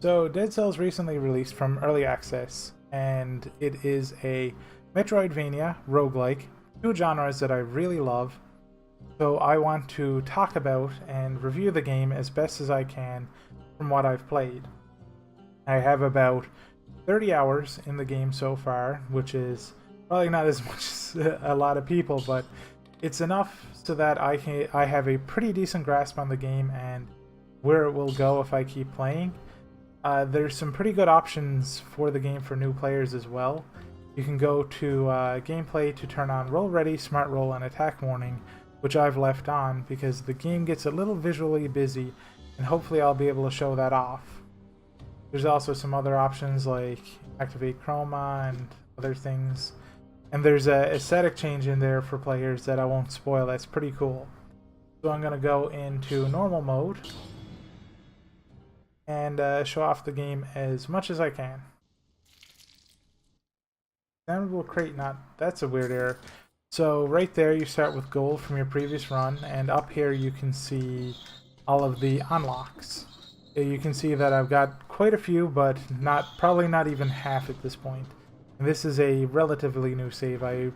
So Dead Cells recently released from early access, and it is a Metroidvania roguelike, two genres that I really love. So I want to talk about and review the game as best as I can from what I've played. I have about 30 hours in the game so far, which is probably not as much as a lot of people, but it's enough so that I have a pretty decent grasp on the game and where it will go if I keep playing. There's some pretty good options for the game for new players as well. You can go to gameplay to turn on roll ready, smart roll, and attack warning, which I've left on because the game gets a little visually busy, and hopefully I'll be able to show that off. There's also some other options like activate chroma and other things. And there's a aesthetic change in there for players that I won't spoil. That's pretty cool. So I'm going to go into normal mode and show off the game as much as I can. Downloadable crate not, that's a weird error. So right there you start with gold from your previous run, and up here you can see all of the unlocks. You can see that I've got quite a few, but probably not even half at this point. And this is a relatively new save. I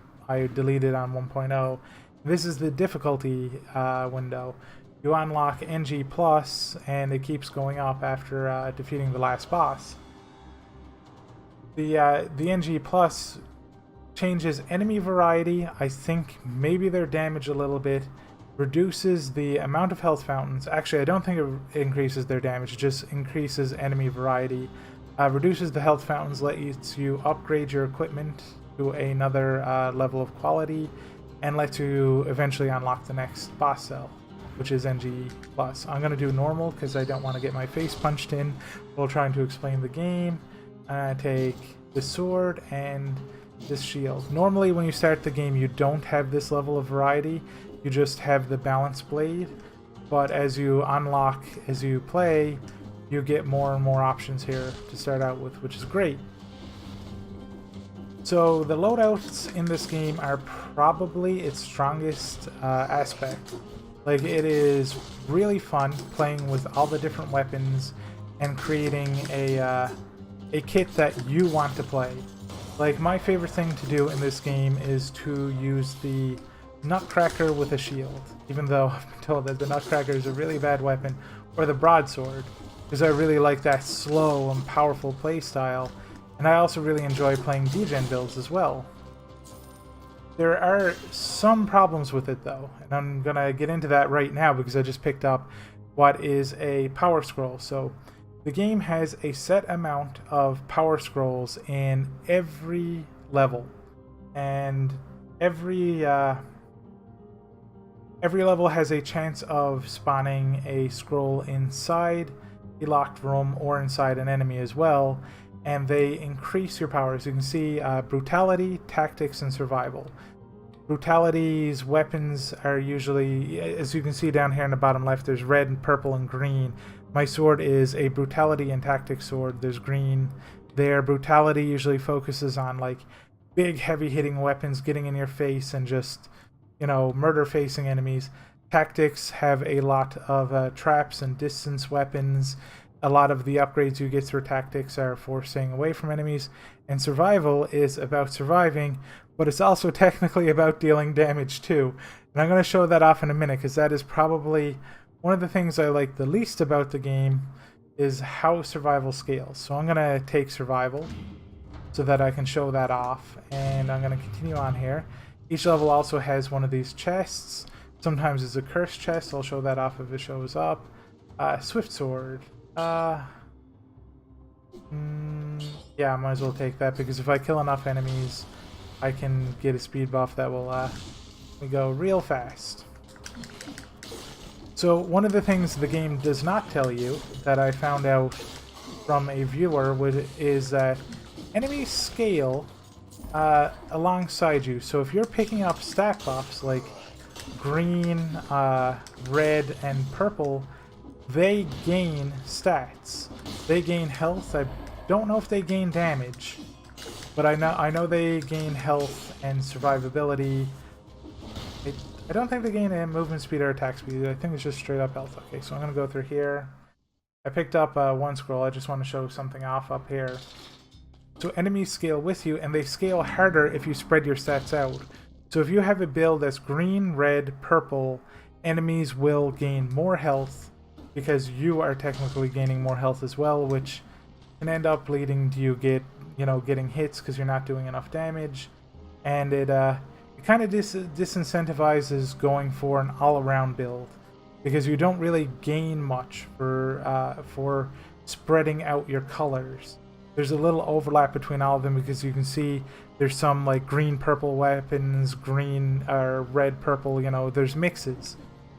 deleted on 1.0. This is the difficulty window. You unlock NG+, and it keeps going up after defeating the last boss. The NG+ changes enemy variety, I think maybe their damage a little bit, reduces the amount of health fountains. Actually, I don't think it increases their damage, it just increases enemy variety. Reduces the health fountains, lets you upgrade your equipment to another level of quality, and lets you eventually unlock the next boss cell, which is NG+. I'm going to do normal because I don't want to get my face punched in while trying to explain the game. Take the sword and this shield. Normally when you start the game you don't have this level of variety, you just have the balance blade, but as you unlock, as you play, you get more and more options here to start out with, which is great. So the loadouts in this game are probably its strongest aspect. Like, it is really fun playing with all the different weapons and creating a kit that you want to play. Like, my favorite thing to do in this game is to use the Nutcracker with a shield, even though I've been told that the Nutcracker is a really bad weapon, or the Broadsword, because I really like that slow and powerful playstyle, and I also really enjoy playing degen builds as well. There are some problems with it though, and I'm gonna get into that right now because I just picked up what is a power scroll. So the game has a set amount of power scrolls in every level, and every level has a chance of spawning a scroll inside a locked room or inside an enemy as well, and they increase your powers. You can see brutality, tactics, and survival. Brutality's weapons are usually, as you can see down here in the bottom left, there's red and purple and green. My sword is a brutality and tactics sword. There's green there. Brutality usually focuses on like big heavy hitting weapons getting in your face and just, you know, murder facing enemies. Tactics have a lot of traps and distance weapons. A lot of the upgrades you get through tactics are for staying away from enemies. And survival is about surviving, but it's also technically about dealing damage too. And I'm going to show that off in a minute because that is probably one of the things I like the least about the game, is how survival scales. So I'm going to take survival so that I can show that off, and I'm going to continue on here. Each level also has one of these chests. Sometimes it's a cursed chest. I'll show that off if it shows up. Swift sword. Yeah, I might as well take that because if I kill enough enemies, I can get a speed buff that will let me go real fast. So one of the things the game does not tell you that I found out from a viewer is that enemies scale alongside you. So if you're picking up stat buffs like green, red, and purple, they gain stats. They gain health. I don't know if they gain damage, but I know they gain health and survivability. I don't think they gain movement speed or attack speed. I think it's just straight up health. Okay, so I'm gonna go through here. I picked up one scroll. I just want to show something off up here. So enemies scale with you, and they scale harder if you spread your stats out. So if you have a build that's green, red, purple, enemies will gain more health because you are technically gaining more health as well, which can end up leading to you getting hits because you're not doing enough damage, and it kind of disincentivizes going for an all-around build because you don't really gain much for spreading out your colors. There's a little overlap between all of them because you can see there's some like green purple weapons, green or red purple, there's mixes.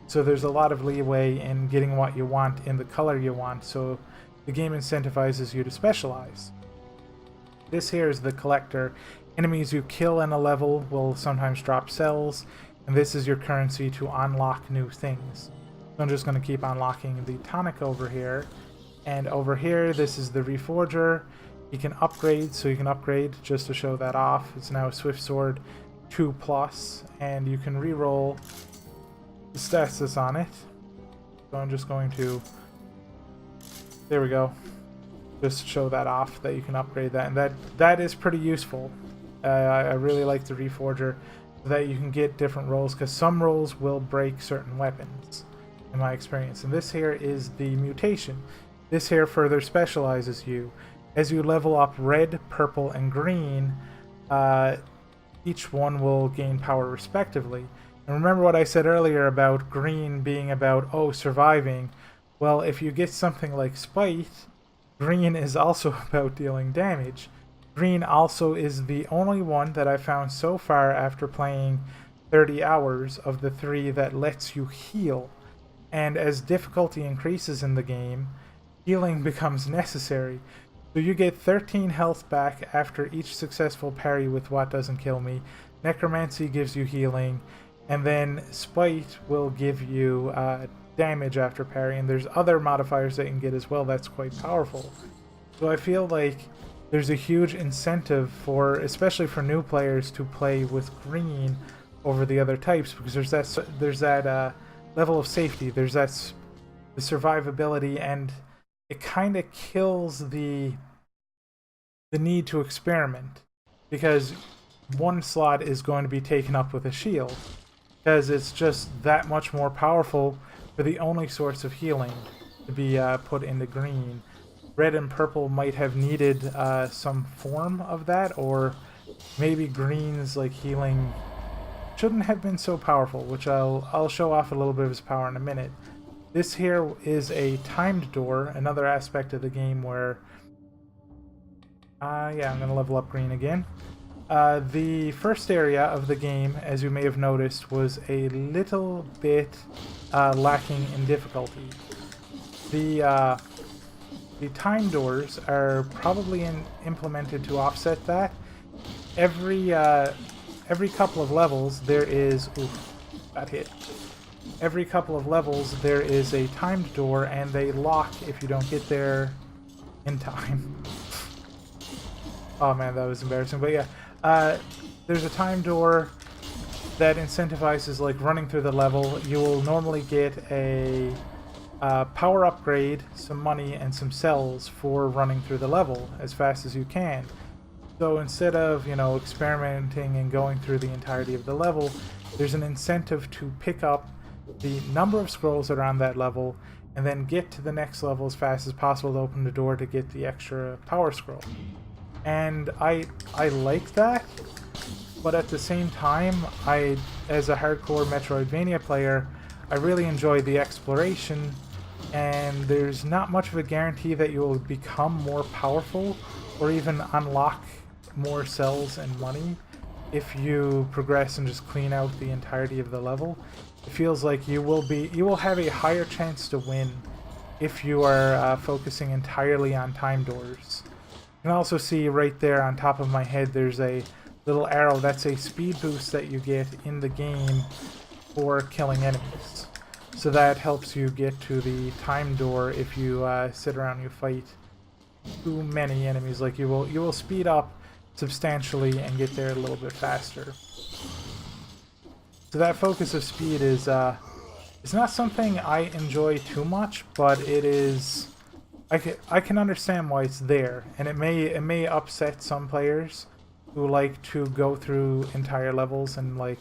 So there's a lot of leeway in getting what you want in the color you want, so the game incentivizes you to specialize. This here is the collector. Enemies you kill in a level will sometimes drop cells, and this is your currency to unlock new things. So I'm just going to keep unlocking the tonic over here. And over here, this is the Reforger. You can upgrade, so you can upgrade just to show that off. It's now a Swift Sword 2+, and you can reroll the stats that's on it. So I'm just going to... There we go. Just show that off, that you can upgrade that. And that is pretty useful. I really like the Reforger, so that you can get different rolls, because some rolls will break certain weapons, in my experience. And this here is the mutation. This here further specializes you. As you level up red, purple, and green, each one will gain power respectively. And remember what I said earlier about green being about, surviving. Well, if you get something like Spite, green is also about dealing damage. Green also is the only one that I found so far after playing 30 hours of the 3 that lets you heal. And as difficulty increases in the game, healing becomes necessary. So you get 13 health back after each successful parry with What Doesn't Kill Me. Necromancy gives you healing, and then Spite will give you damage after parry, and there's other modifiers that you can get as well that's quite powerful. So I feel like there's a huge incentive for, especially for new players, to play with green over the other types, because there's that level of safety, there's the survivability, and it kind of kills the need to experiment, because one slot is going to be taken up with a shield, because it's just that much more powerful for the only source of healing to be put into green. Red and purple might have needed some form of that, or maybe green's like healing shouldn't have been so powerful, which I'll show off a little bit of his power in a minute. This here is a timed door, another aspect of the game where I'm gonna level up green again. The first area of the game, as you may have noticed, was a little bit lacking in difficulty. The time doors are probably implemented to offset that. Every couple of levels there is... Oof, got hit. Every couple of levels there is a timed door, and they lock if you don't get there in time. Oh man, that was embarrassing. But yeah, there's a time door that incentivizes like running through the level. You will normally get a power upgrade, some money, and some cells for running through the level as fast as you can. So instead of, experimenting and going through the entirety of the level, there's an incentive to pick up the number of scrolls that are on that level and then get to the next level as fast as possible to open the door to get the extra power scroll. And I like that, but at the same time, as a hardcore Metroidvania player, I really enjoy the exploration, and there's not much of a guarantee that you will become more powerful or even unlock more cells and money if you progress and just clean out the entirety of the level. It feels like you will have a higher chance to win if you are focusing entirely on time doors. You can also see right there on top of my head there's a little arrow. That's a speed boost that you get in the game for killing enemies. So that helps you get to the time door if you sit around and you fight too many enemies. Like you will speed up substantially and get there a little bit faster. So that focus of speed is it's not something I enjoy too much, but it is I can understand why it's there, and it may upset some players who like to go through entire levels and like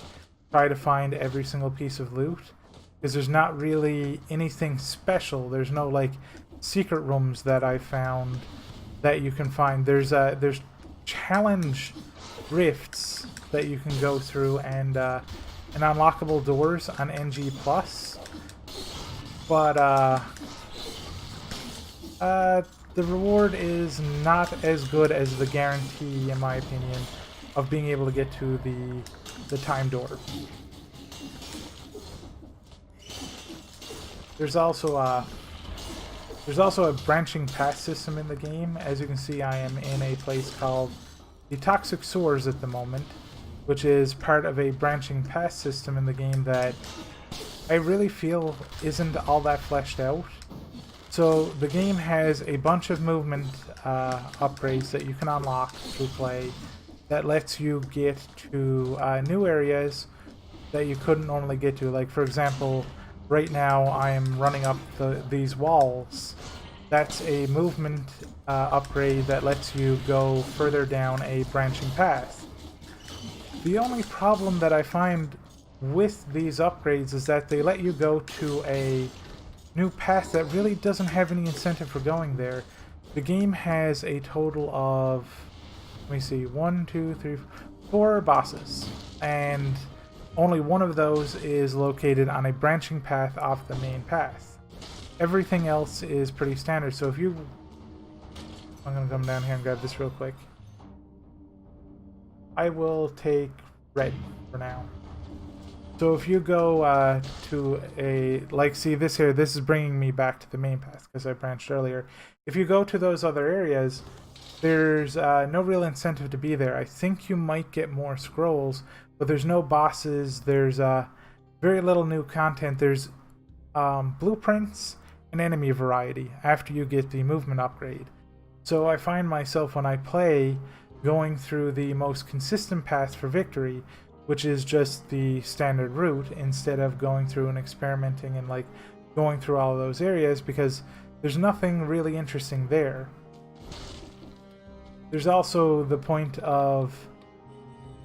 try to find every single piece of loot, because there's not really anything special. There's no like secret rooms that I found that you can find. There's challenge rifts that you can go through and unlockable doors on NG Plus, but the reward is not as good as the guarantee, in my opinion, of being able to get to the time door. There's also a branching path system in the game. As you can see, I am in a place called the Toxic Sores at the moment, which is part of a branching path system in the game that I really feel isn't all that fleshed out. So the game has a bunch of movement upgrades that you can unlock through play that lets you get to new areas that you couldn't normally get to. Like, for example, right now I am running up these walls. That's a movement upgrade that lets you go further down a branching path. The only problem that I find with these upgrades is that they let you go to a new path that really doesn't have any incentive for going there. The game has a total of, let me see, 1, 2, 3, 4 bosses, and only one of those is located on a branching path off the main path. Everything else is pretty standard. So if you, I'm gonna come down here and grab this real quick. I will take red for now. So if you go to a, like, see this here, this is bringing me back to the main path because I branched earlier. If you go to those other areas, there's no real incentive to be there. I think you might get more scrolls, but there's no bosses. There's very little new content. There's blueprints and enemy variety after you get the movement upgrade. So I find myself, when I play, going through the most consistent path for victory, which is just the standard route, instead of going through and experimenting and like going through all of those areas, because there's nothing really interesting there. There's also the point of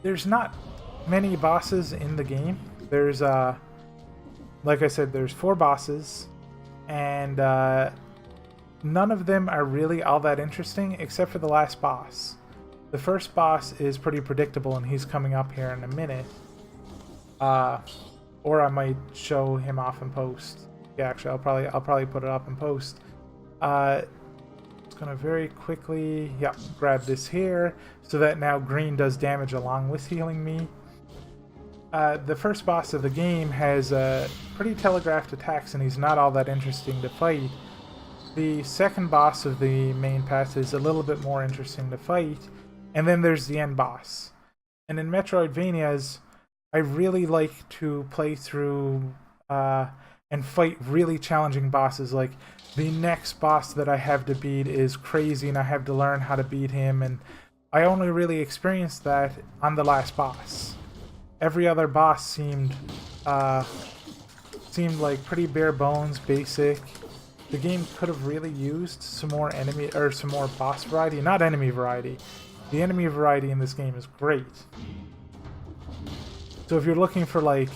there's not many bosses in the game. There's like I said, there's 4 bosses, and none of them are really all that interesting except for the last boss. The first boss is pretty predictable, and he's coming up here in a minute. Or I might show him off in post. Yeah, actually, I'll probably put it up in post. It's gonna very quickly, grab this here, so that now green does damage along with healing me. The first boss of the game has pretty telegraphed attacks, and he's not all that interesting to fight. The second boss of the main path is a little bit more interesting to fight. And then there's the end boss. And in Metroidvanias, I really like to play through and fight really challenging bosses. Like, the next boss that I have to beat is crazy, and I have to learn how to beat him. And I only really experienced that on the last boss. Every other boss seemed like pretty bare bones, basic. The game could have really used some more some more boss variety, not enemy variety. The enemy variety in this game is great. So if you're looking for like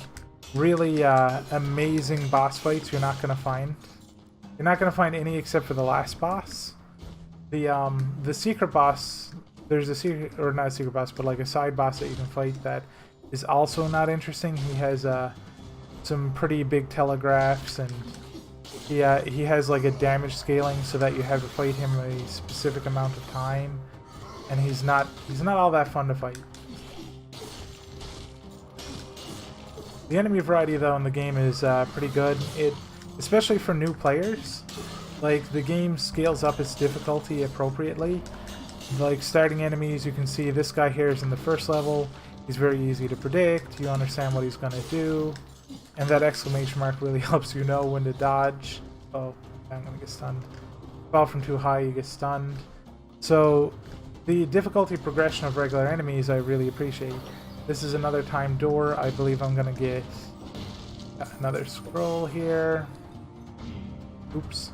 really amazing boss fights, you're not gonna find any except for the last boss. The secret boss, there's a secret, or not a secret boss, but like a side boss that you can fight that is also not interesting. He has some pretty big telegraphs, and he has like a damage scaling so that you have to fight him a specific amount of time. And he's not all that fun to fight. The enemy variety though in the game is pretty good. Especially for new players, like the game scales up its difficulty appropriately. Like starting enemies, you can see this guy here is in the first level. He's very easy to predict. You understand what he's gonna do, and that exclamation mark really helps you know when to dodge. Oh, I'm gonna get stunned. Fall from too high, you get stunned. So the difficulty progression of regular enemies I really appreciate. This is another time door. I believe I'm gonna get another scroll here. Oops.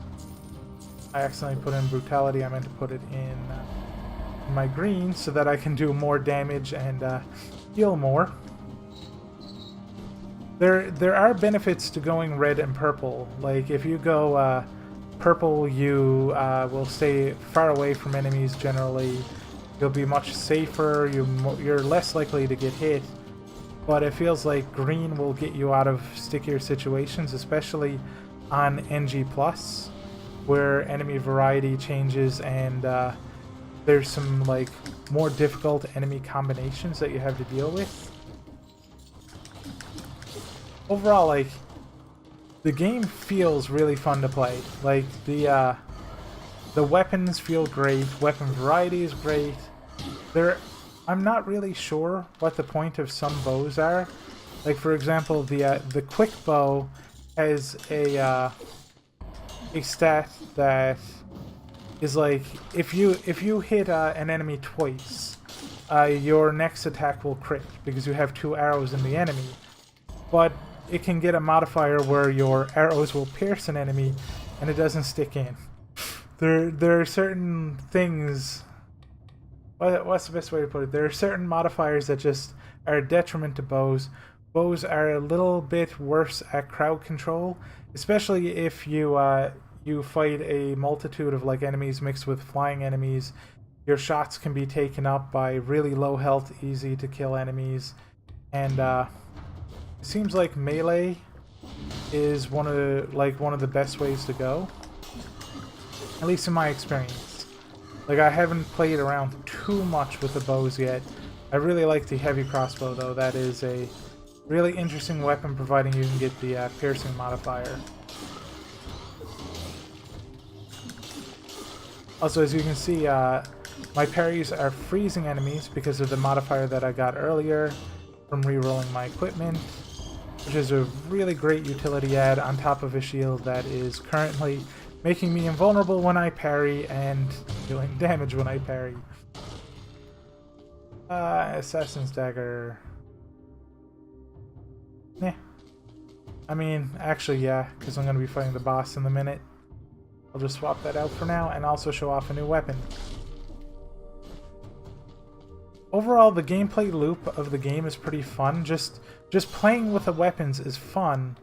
I accidentally put in brutality. I meant to put it in my green so that I can do more damage and heal more. There are benefits to going red and purple. Like if you go purple, you will stay far away from enemies generally. You'll be much safer. You're less likely to get hit. But it feels like green will get you out of stickier situations, especially on NG+, where enemy variety changes and there's some like more difficult enemy combinations that you have to deal with. Overall, like, the game feels really fun to play. Like, the weapons feel great, weapon variety is great. I'm not really sure what the point of some bows are. Like, for example, the quick bow has a stat that is like, if you hit an enemy twice, your next attack will crit because you have 2 arrows in the enemy. But it can get a modifier where your arrows will pierce an enemy and it doesn't stick in. There are certain things... What's the best way to put it? There are certain modifiers that just are a detriment to bows. Bows are a little bit worse at crowd control, especially if you fight a multitude of like enemies mixed with flying enemies. Your shots can be taken up by really low health, easy to kill enemies, and it seems like melee is one of the best ways to go, at least in my experience. Like, I haven't played around too much with the bows yet. I really like the heavy crossbow though. That is a really interesting weapon, providing you can get the piercing modifier. Also, as you can see, my parries are freezing enemies because of the modifier that I got earlier from rerolling my equipment, which is a really great utility add on top of a shield that is currently making me invulnerable when I parry and doing damage when I parry. Assassin's Dagger. Nah. I mean, actually, yeah, because I'm going to be fighting the boss in a minute. I'll just swap that out for now and also show off a new weapon. Overall, the gameplay loop of the game is pretty fun. Just playing with the weapons is fun.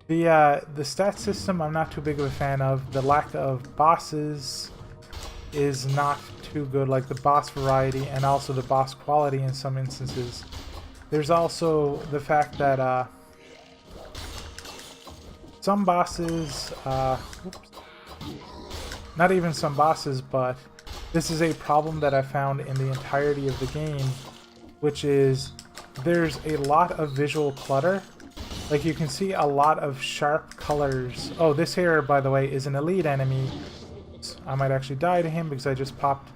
The stat system I'm not too big of a fan of. The lack of bosses is not too good, like the boss variety and also the boss quality in some instances. There's also the fact that some bosses, not even some bosses, but this is a problem that I found in the entirety of the game, which is there's a lot of visual clutter. Like, you can see a lot of sharp colors. Oh, this here, by the way, is an elite enemy. I might actually die to him because I just popped...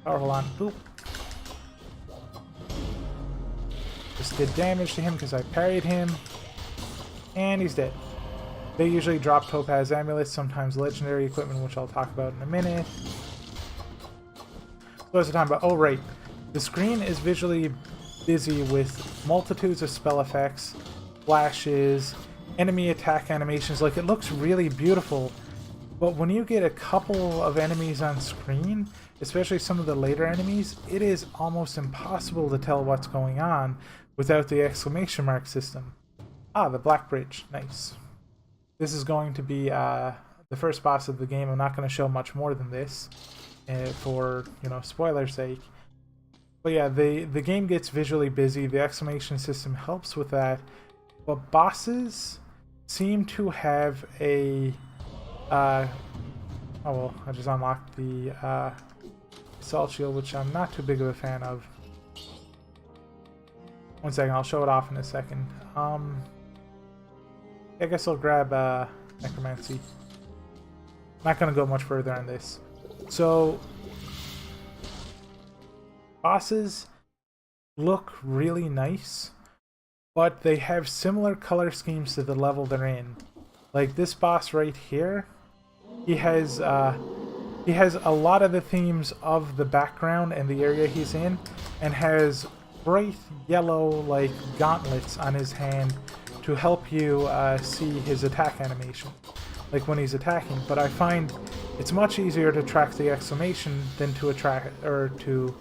Oh, hold on. Boop. Just did damage to him because I parried him. And he's dead. They usually drop Topaz Amulets, sometimes legendary equipment, which I'll talk about in a minute. What was the time about? Oh, right. The screen is visually busy with multitudes of spell effects, flashes, enemy attack animations. Like, it looks really beautiful, but when you get a couple of enemies on screen, especially some of the later enemies, it is almost impossible to tell what's going on without the exclamation mark system. Ah, the Black Bridge. Nice. This is going to be the first boss of the game. I'm not going to show much more than this for, you know, spoiler's sake. But yeah, the game gets visually busy. The exclamation system helps with that. But bosses seem to have a... oh well, I just unlocked the Assault Shield, which I'm not too big of a fan of. One second, I'll show it off in a second. I guess I'll grab Necromancy. Not going to go much further on this. So, bosses look really nice, but they have similar color schemes to the level they're in. Like this boss right here, he has a lot of the themes of the background and the area he's in, and has bright yellow like gauntlets on his hand to help you see his attack animation, like when he's attacking. But I find it's much easier to track the exclamation than to attract or to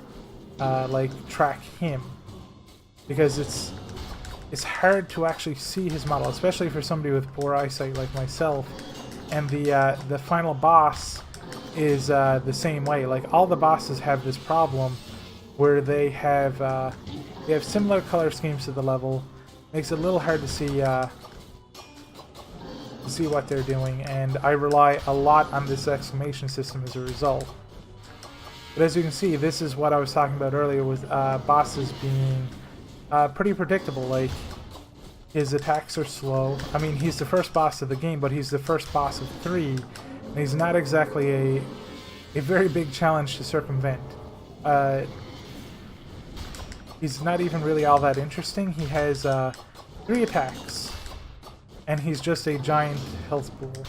like track him, because it's hard to actually see his model, especially for somebody with poor eyesight like myself. And the final boss is the same way. Like, all the bosses have this problem where they have similar color schemes to the level. Makes it a little hard to see what they're doing, and I rely a lot on this exclamation system as a result. But as you can see, this is what I was talking about earlier with bosses being pretty predictable. Like, his attacks are slow. I mean, he's the first boss of the game, but he's the first boss of 3, and he's not exactly a very big challenge to circumvent. He's not even really all that interesting. He has 3 attacks, and he's just a giant health pool.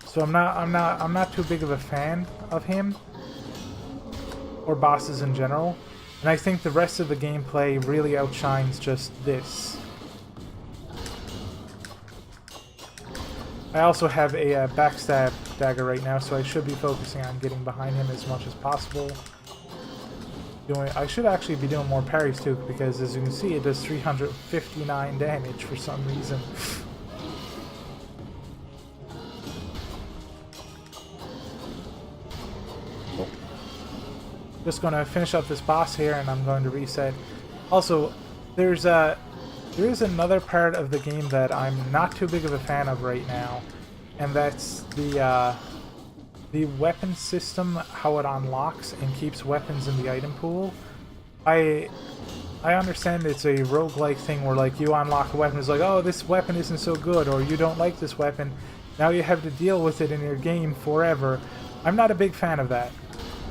So I'm not too big of a fan of him or bosses in general. And I think the rest of the gameplay really outshines just this. I also have a backstab dagger right now, so I should be focusing on getting behind him as much as possible. I should actually be doing more parries too, because as you can see, it does 359 damage for some reason. Just going to finish up this boss here, and I'm going to reset. Also, there is another part of the game that I'm not too big of a fan of right now, and that's the weapon system, how it unlocks and keeps weapons in the item pool. I understand it's a roguelike thing where, like, you unlock a weapon, it's like, oh, this weapon isn't so good, or you don't like this weapon, now you have to deal with it in your game forever. I'm not a big fan of that.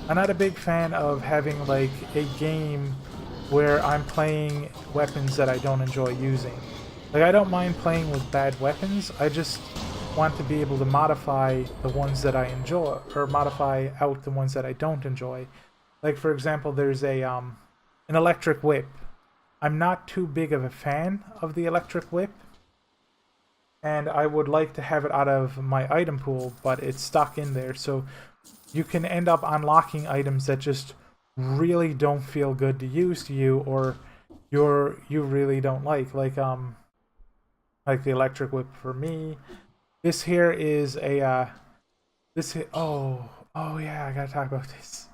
I'm not a big fan of having, like, a game where I'm playing weapons that I don't enjoy using. Like, I don't mind playing with bad weapons, I just want to be able to modify the ones that I enjoy, or modify out the ones that I don't enjoy. Like, for example, there's an electric whip. I'm not too big of a fan of the electric whip, and I would like to have it out of my item pool, but it's stuck in there, so you can end up unlocking items that just really don't feel good to use to you, or you really don't like the electric whip for me. This here is a oh yeah, I gotta talk about this.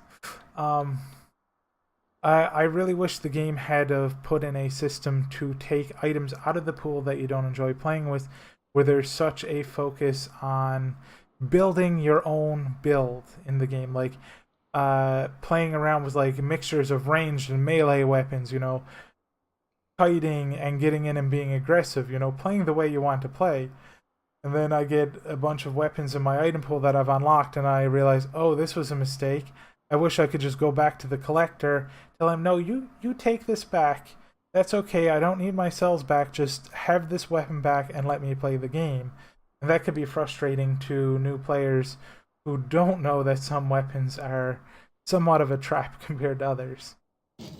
I really wish the game had have put in a system to take items out of the pool that you don't enjoy playing with, where there's such a focus on building your own build in the game, like playing around with like mixtures of ranged and melee weapons, you know, fighting and getting in and being aggressive, you know, playing the way you want to play. And then I get a bunch of weapons in my item pool that I've unlocked, and I realize, oh, this was a mistake. I wish I could just go back to the collector, tell him, no, you take this back. That's okay, I don't need my cells back, just have this weapon back and let me play the game. And that could be frustrating to new players who don't know that some weapons are somewhat of a trap compared to others.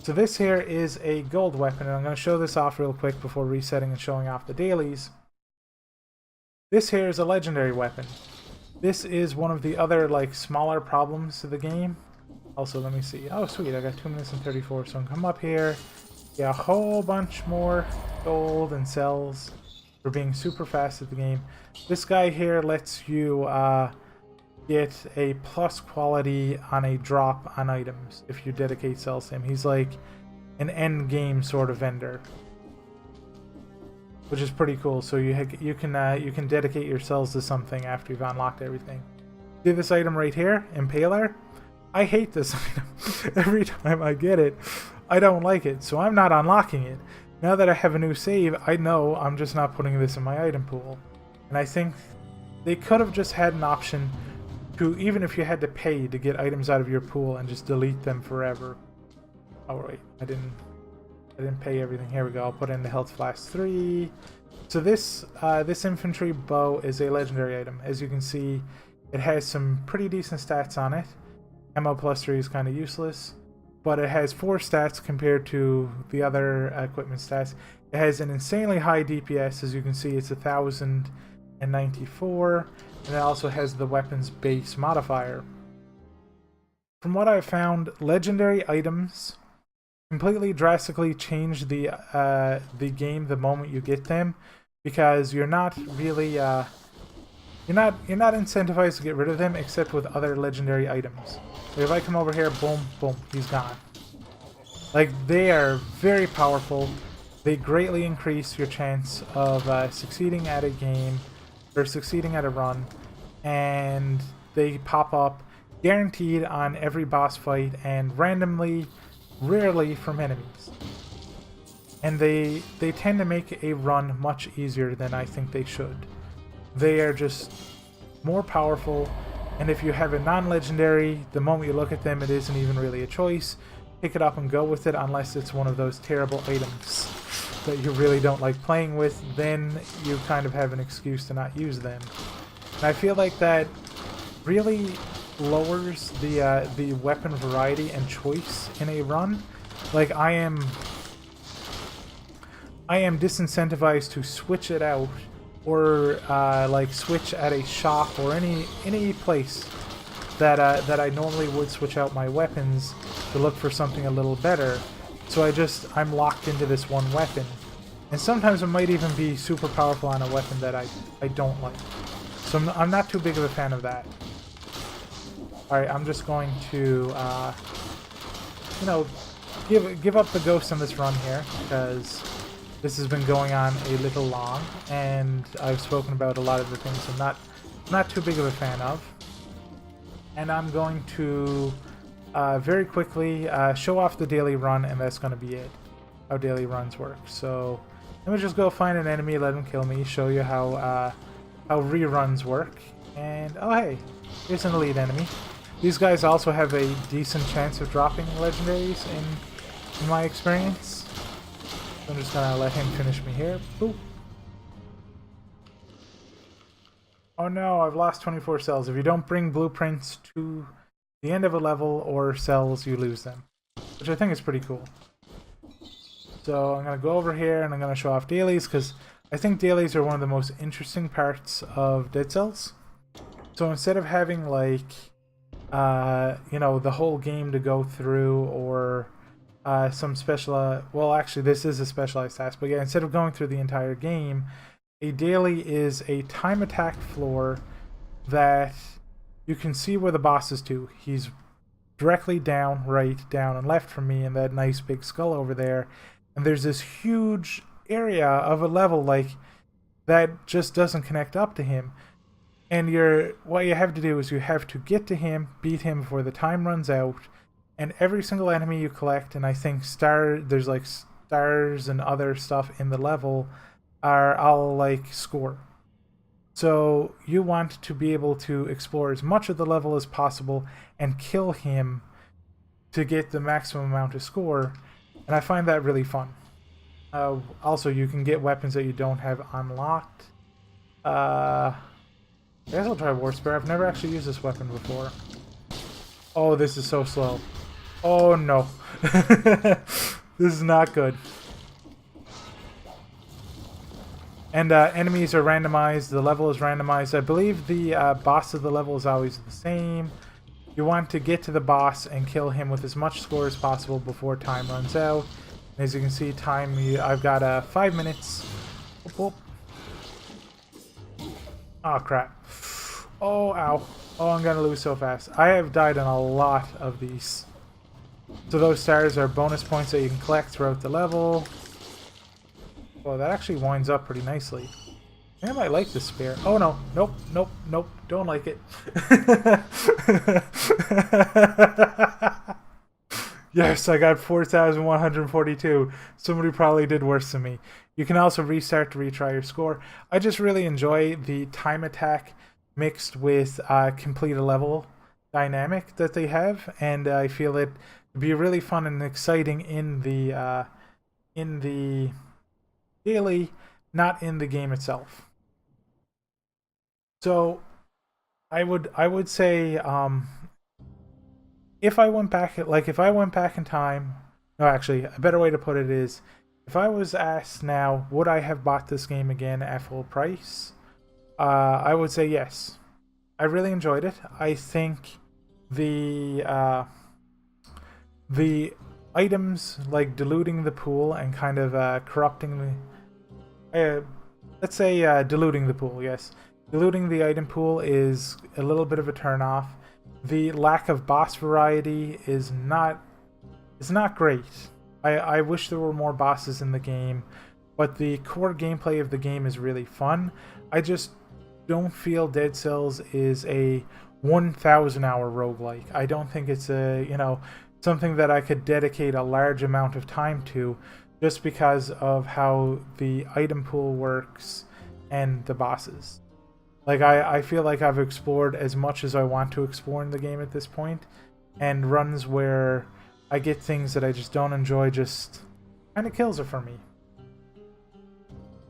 So this here is a gold weapon, and I'm going to show this off real quick before resetting and showing off the dailies. This here is a legendary weapon. This is one of the other, like, smaller problems to the game. Also, let me see. Oh, sweet, I got 2 minutes and 34, so I can come up here. Yeah, a whole bunch more gold and cells for being super fast at the game. This guy here lets you get a plus quality on a drop on items if you dedicate cells to him. He's like an end game sort of vendor, which is pretty cool. So you can dedicate your cells to something after you've unlocked everything. See this item right here, Impaler? I hate this item. Every time I get it, I don't like it, so I'm not unlocking it. Now that I have a new save, I know I'm just not putting this in my item pool. And I think they could have just had an option to, even if you had to pay to get items out of your pool, and just delete them forever. Oh wait, I didn't pay everything. Here we go. I'll put in the health flask 3. So this infantry bow is a legendary item. As you can see, it has some pretty decent stats on it. Ammo plus 3 is kind of useless, but it has 4 stats compared to the other equipment stats. It has an insanely high DPS. As you can see, it's 1000 and 94, and it also has the weapons base modifier. From what I've found, legendary items completely drastically change the game the moment you get them, because you're not really you're not incentivized to get rid of them except with other legendary items. So if I come over here, boom, boom, he's gone. Like, they are very powerful. They greatly increase your chance of succeeding at a game or succeeding at a run, and they pop up guaranteed on every boss fight and randomly, rarely from enemies. And they tend to make a run much easier than I think they should. They are just more powerful, and if you have a non-legendary, the moment you look at them, it isn't even really a choice. Pick it up and go with it, unless it's one of those terrible items that you really don't like playing with. Then you kind of have an excuse to not use them. And I feel like that really lowers the weapon variety and choice in a run. Like, I am disincentivized to switch it out, or like switch at a shop or any place that I normally would switch out my weapons to look for something a little better. So I'm locked into this one weapon, and sometimes it might even be super powerful on a weapon that I don't like. So I'm not too big of a fan of that. All right, I'm just going to you know, give up the ghost on this run here, because this has been going on a little long, and I've spoken about a lot of the things I'm not too big of a fan of. And I'm going to very quickly show off the daily run, and that's going to be it, how daily runs work. So let me just go find an enemy, let him kill me, show you how reruns work. And oh hey, here's an elite enemy. These guys also have a decent chance of dropping legendaries in my experience. I'm just gonna let him finish me here. Boop. Oh no, I've lost 24 cells. If you don't bring blueprints to the end of a level or cells, you lose them, which I think is pretty cool. So I'm gonna go over here and I'm gonna show off dailies, because I think dailies are one of the most interesting parts of Dead Cells. So instead of having, like, you know, the whole game to go through, or some special, well, actually this is a specialized task, but yeah, instead of going through the entire game, a daily is a time attack floor that you can see where the boss is to. He's directly down, right, down, and left from me in that nice big skull over there, and there's this huge area of a level, like, that just doesn't connect up to him. And what you have to do is you have to get to him, beat him before the time runs out, and every single enemy you collect, and I think there's like stars and other stuff in the level, are all like score. So you want to be able to explore as much of the level as possible and kill him to get the maximum amount of score, and I find that really fun. Also, you can get weapons that you don't have unlocked. I guess I'll try War Spear. I've never actually used this weapon before. Oh, this is so slow. Oh no. This is not good. And enemies are randomized. The level is randomized. I believe the boss of the level is always the same. You want to get to the boss and kill him with as much score as possible before time runs out. And as you can see, I've got 5 minutes. Whoop, whoop. Oh crap. Oh, ow. Oh, I'm gonna lose so fast. I have died on a lot of these. So those stars are bonus points that you can collect throughout the level. Well, that actually winds up pretty nicely. I think I might like this spear. Oh no. Nope, nope, nope. Don't like it. Yes, I got 4,142. Somebody probably did worse than me. You can also restart to retry your score. I just really enjoy the time attack mixed with complete a level dynamic that they have, and I feel it to be really fun and exciting in the daily, not in the game itself. So I would say if I went back in time, no, actually a better way to put it is, if I was asked now, would I have bought this game again at full price? I would say yes. I really enjoyed it. I think the items like diluting the pool and kind of corrupting the let's say diluting the pool, yes. Diluting the item pool is a little bit of a turnoff. The lack of boss variety is not great. I wish there were more bosses in the game, but the core gameplay of the game is really fun. I just don't feel Dead Cells is a 1,000 hour roguelike. I don't think it's a, something that I could dedicate a large amount of time to just because of how the item pool works and the bosses. Like, I feel like I've explored as much as I want to explore in the game at this point, and runs where I get things that I just don't enjoy just kind of kills it for me.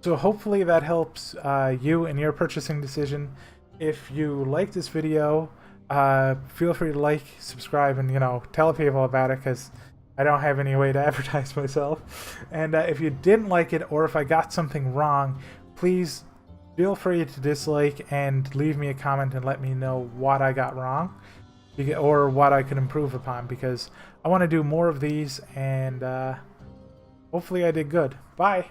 So hopefully that helps you in your purchasing decision. If you like this video, feel free to like, subscribe, and tell people about it, because I don't have any way to advertise myself. And if you didn't like it, or if I got something wrong, please feel free to dislike and leave me a comment and let me know what I got wrong or what I could improve upon, because I want to do more of these, and hopefully I did good. Bye!